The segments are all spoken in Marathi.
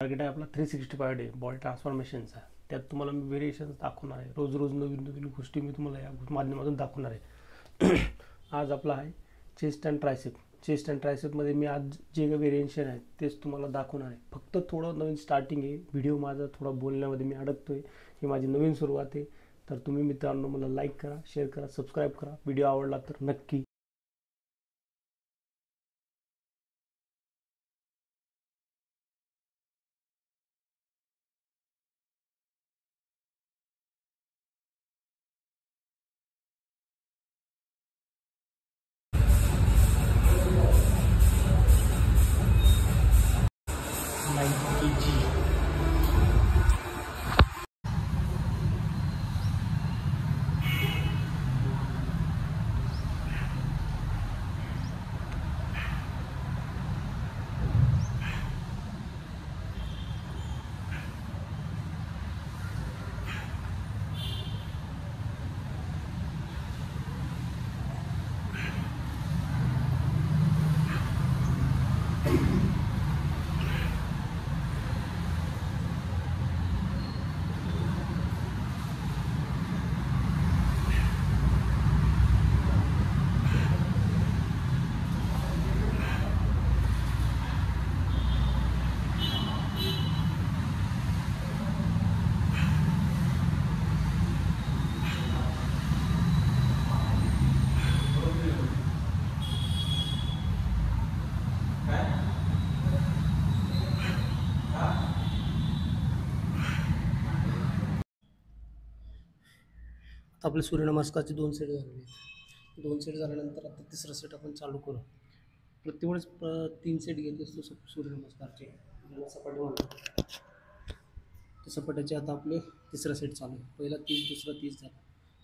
टार्गेट आहे आपला 365 डे बॉडी ट्रान्सफॉर्मेशनचा. त्यात तुम्हाला मी व्हेरिएशन्स दाखवणार आहे. रोज रोज नवीन नवीन गोष्टी मी तुम्हाला या माध्यमातून दाखवणार आहे. आज आपला आहे chest and tricep. Chest and ट्रायसेपमध्ये मी आज जे व्हेरिएशन आहेत तेच तुम्हाला दाखवणार आहे. फक्त थोडं नवीन स्टार्टिंग आहे. व्हिडिओ माझा थोडा बोलण्यामध्ये मी अडकतो आहे. ही माझी नवीन सुरुवात आहे. तर तुम्ही मित्रांनो मला लाईक करा, शेअर करा, सबस्क्राईब करा. व्हिडिओ आवडला तर नक्की आपले सूर्यनमस्कारचे 2 सेट झालेले आहेत. 2 सेट झाल्यानंतर आता तिसरा सेट आपण चालू करू. प्रत्येक वेळेस 3 सेट घेत असतो सूर्यनमस्कारचे, ज्याला सपाटी म्हणतात. त्या सपाट्याचे आता आपले तिसरा सेट चालू आहे. पहिला 30, दुसरा 30 झाला.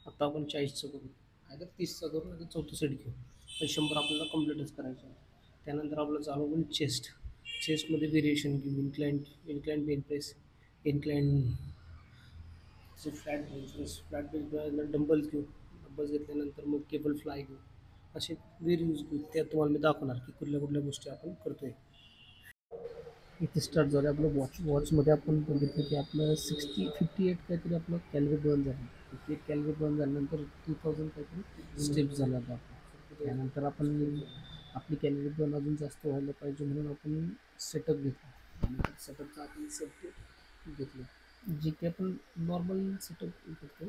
आता आपण 40चं करू. आता 30चा करू, आता चौथं सेट घेऊ. तर 100 आपल्याला कम्प्लीटच करायचं आहे. त्यानंतर आपलं चालू होईल चेस्ट. चेस्टमध्ये व्हेरिएशन घेऊ. Incline bench press, incline flat bench, dumbbells घेऊ. डंबल्स घेतल्यानंतर मग केबल फ्लाय घेऊ. असे व्हेरियस घेऊ. त्यात तुम्हाला मी दाखवणार की कुठल्या गोष्टी आपण करतोय. इथे स्टार्ट झालं आपलं वॉचमध्ये आपण बघितलं की आपलं 58 काहीतरी आपलं कॅलरी बर्न झालं. 58 कॅलरी बर्न झाल्यानंतर 2000 काहीतरी स्टेप्स झाला होता. त्यानंतर आपण आपली कॅलरी बर्न अजून जास्त व्हायला पाहिजे म्हणून आपण सेटअप घेतला. त्यानंतर सेटअपचा आपण सेट घेतलं. जे की आपण नॉर्मल सेटअप करतो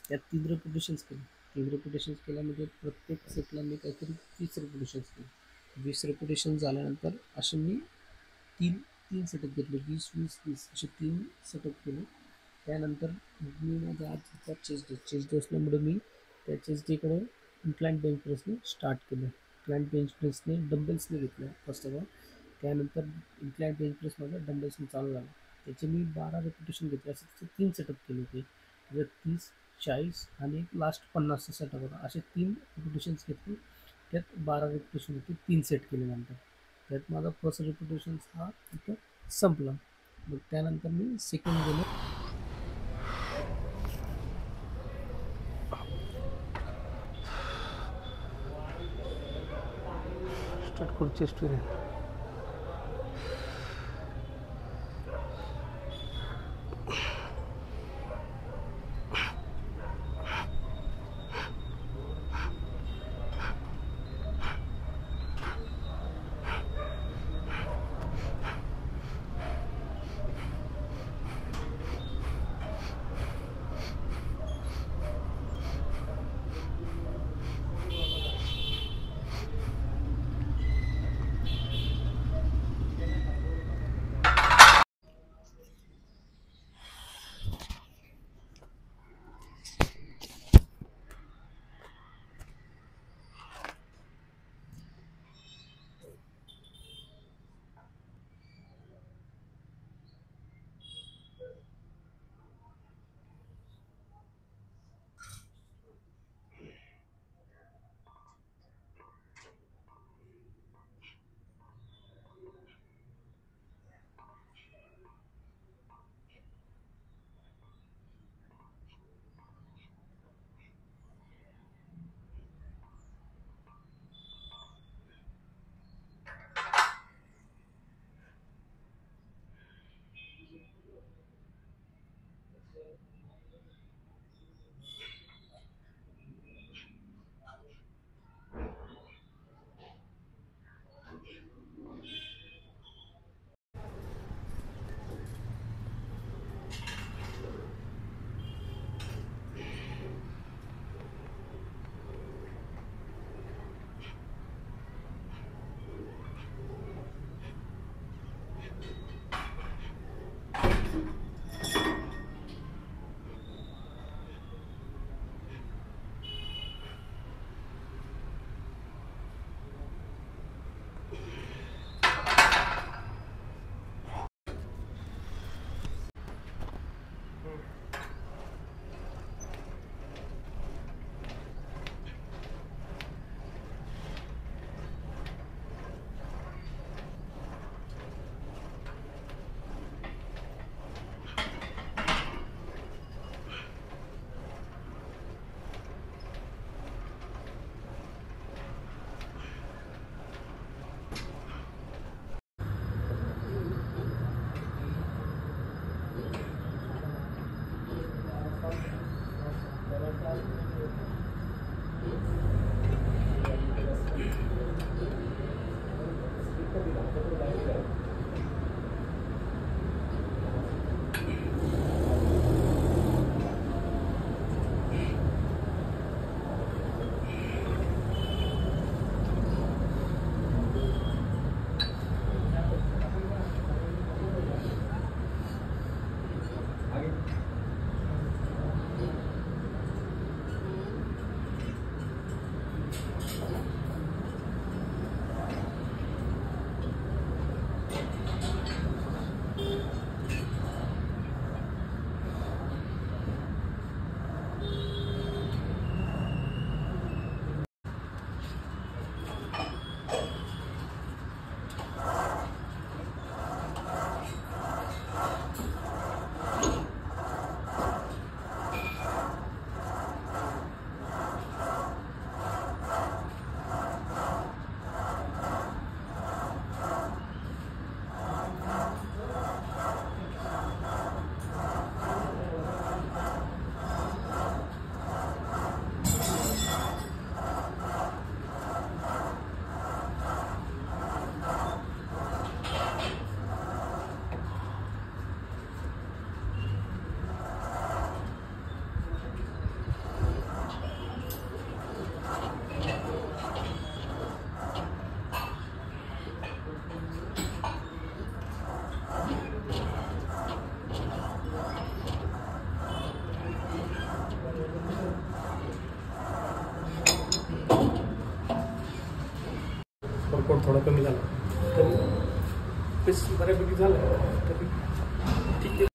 त्यात 3 रिपिटेशन्स केले. 3 रिपिटेशन्स केल्यामध्ये प्रत्येक सेटला मी काहीतरी 30 रिपिटेशन्स केले. 20 रिपिटेशन झाल्यानंतर असे मी तीन सेटअप घेतले. 20-20-20 असे 3 सेटअप केले. त्यानंतर मी माझा आजचा चेस्ट डे असल्यामुळे मी त्या चेस्ट डेकडे इन्क्लाइंट बेंच प्रेसने स्टार्ट केलं. इन्क्लाइंट बेंच प्रेसने डंबल्सने घेतलं फर्स्ट ऑफ ऑल. त्यानंतर इन्क्लाइंट बेंच प्रेस माझा डंबल्सने चालू झाला. त्याचे मी 12 रिपिटेशन घेतले. असे त्याचे 3 सेटअप केले होते. त्याच्यात 30, 40 आणि एक लास्ट 50चा सेटअप होता. असे 3 रिपिटेशन्स घेतले. त्यात 12 रिपिटेशन होते. 3 सेट केल्यानंतर त्यात माझा फर्स्ट रिपिटेशन हा इथं संपला. मग त्यानंतर मी सेकंड गेलो. स्टार्ट करू चेस्ट व्हेरिएंट. पोट थोडं कमी झालं, तर पेस बऱ्यापैकी झालं, तर ठीक आहे.